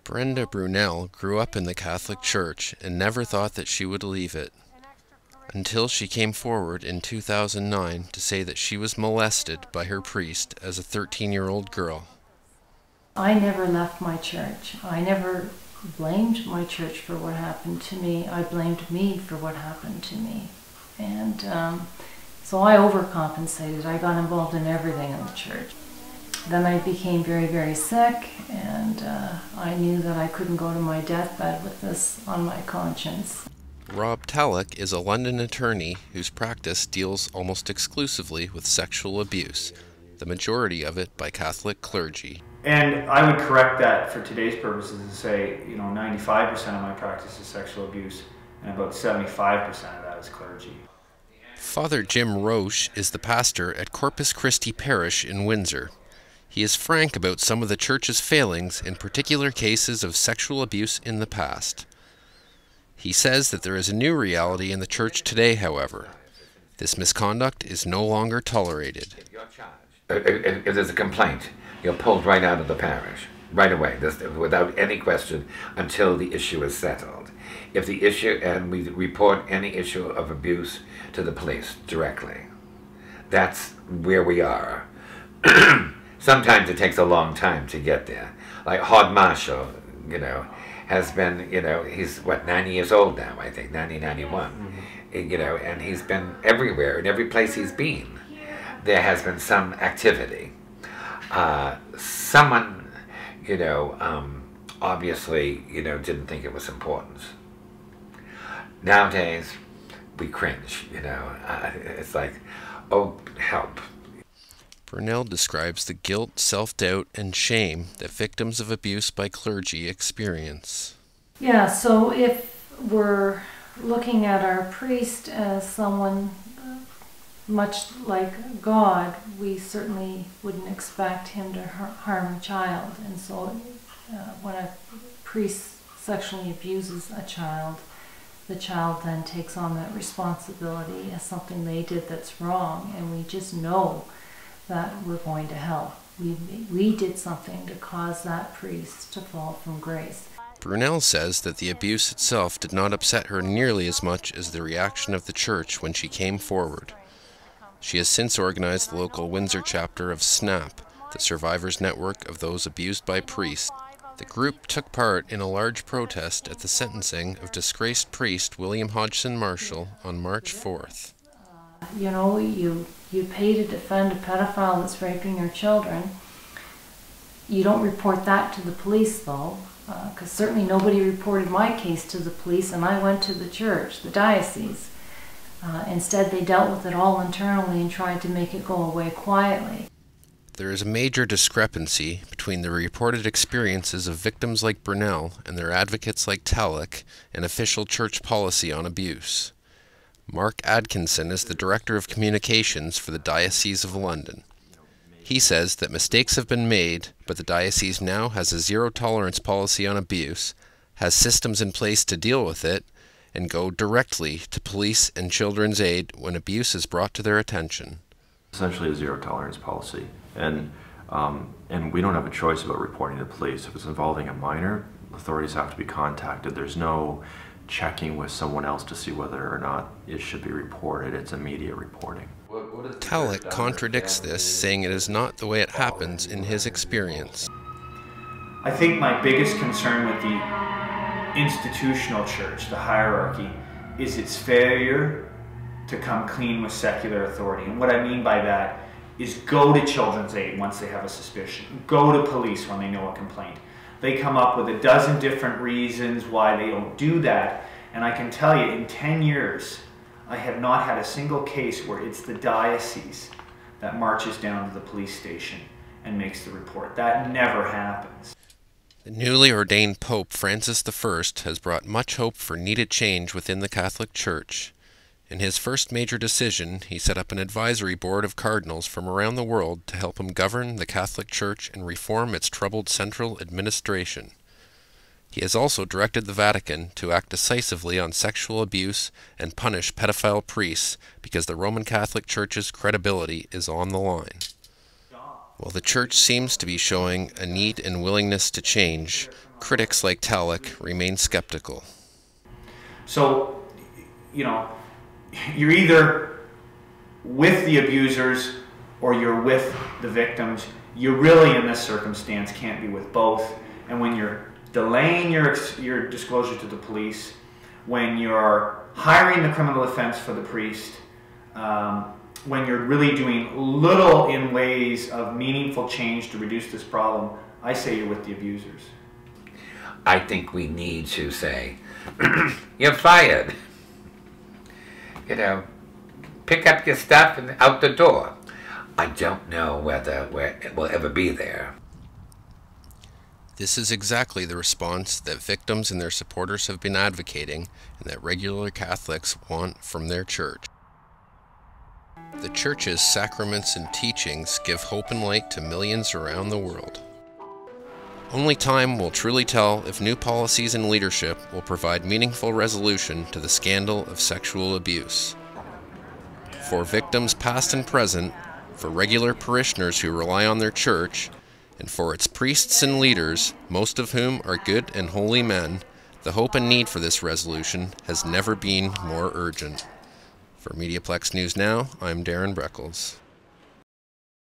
Brenda Brunel grew up in the Catholic Church and never thought that she would leave it, until she came forward in 2009 to say that she was molested by her priest as a 13-year-old girl. I never left my church. I never blamed my church for what happened to me. I blamed me for what happened to me. And so I overcompensated. I got involved in everything in the church. Then I became very, very sick, and I knew that I couldn't go to my deathbed with this on my conscience. Rob Talek is a London attorney whose practice deals almost exclusively with sexual abuse, the majority of it by Catholic clergy. And I would correct that for today's purposes and say, 95% of my practice is sexual abuse, and about 75% of that is clergy. Father Jim Roche is the pastor at Corpus Christi Parish in Windsor. He is frank about some of the church's failings in particular cases of sexual abuse in the past. He says that there is a new reality in the church today, however. This misconduct is no longer tolerated. If there's a complaint, you're pulled right out of the parish, right away, without any question, until the issue is settled. If the issue, and we report any issue of abuse to the police directly. That's where we are. Sometimes it takes a long time to get there. Like Hod Marshall, has been, he's, what, 90 years old now, I think, 90, 91. And he's been everywhere, in every place he's been. There has been some activity. Someone, obviously, didn't think it was important. Nowadays, we cringe, it's like, oh, help. Brunel describes the guilt, self-doubt, and shame that victims of abuse by clergy experience. Yeah, so if we're looking at our priest as someone much like God, we certainly wouldn't expect him to harm a child. And so when a priest sexually abuses a child, the child then takes on that responsibility as something they did that's wrong, and we just know that we're going to hell. We did something to cause that priest to fall from grace. Brunel says that the abuse itself did not upset her nearly as much as the reaction of the church when she came forward. She has since organized the local Windsor chapter of SNAP, the Survivors Network of Those Abused by Priests. The group took part in a large protest at the sentencing of disgraced priest William Hodgson Marshall on March 4th. You pay to defend a pedophile that's raping your children. You don't report that to the police, though, because certainly nobody reported my case to the police, and I went to the church, the diocese. Instead, they dealt with it all internally and tried to make it go away quietly. There is a major discrepancy between the reported experiences of victims like Brunel and their advocates like Talek and official church policy on abuse. Mark Adkinson is the Director of Communications for the Diocese of London. He says that mistakes have been made, but the diocese now has a zero-tolerance policy on abuse, has systems in place to deal with it, and go directly to police and children's aid when abuse is brought to their attention. Essentially a zero-tolerance policy, and we don't have a choice about reporting to the police. If it's involving a minor, authorities have to be contacted. There's no checking with someone else to see whether or not it should be reported. It's immediate reporting. Talek contradicts this, saying it is not the way it happens in his experience. I think my biggest concern with the institutional church, the hierarchy, is its failure to come clean with secular authority. And what I mean by that is go to children's aid once they have a suspicion. Go to police when they know a complaint. They come up with a dozen different reasons why they don't do that. And I can tell you, in 10 years, I have not had a single case where it's the diocese that marches down to the police station and makes the report. That never happens. The newly ordained Pope Francis I has brought much hope for needed change within the Catholic Church. In his first major decision, he set up an advisory board of cardinals from around the world to help him govern the Catholic Church and reform its troubled central administration. He has also directed the Vatican to act decisively on sexual abuse and punish pedophile priests because the Roman Catholic Church's credibility is on the line. While the Church seems to be showing a need and willingness to change, Critics like Talek remain skeptical. So, you know, you're either with the abusers or you're with the victims. You really, in this circumstance, can't be with both. And when you're delaying your disclosure to the police, when you're hiring the criminal defense for the priest, when you're really doing little in ways of meaningful change to reduce this problem, I say you're with the abusers. I think we need to say, you're fired. You know, pick up your stuff and out the door. I don't know whether we'll ever be there. This is exactly the response that victims and their supporters have been advocating and that regular Catholics want from their church. The Church's sacraments and teachings give hope and light to millions around the world. Only time will truly tell if new policies and leadership will provide meaningful resolution to the scandal of sexual abuse. For victims past and present, for regular parishioners who rely on their church, and for its priests and leaders, most of whom are good and holy men, the hope and need for this resolution has never been more urgent. For Mediaplex News Now, I'm Darren Breckles.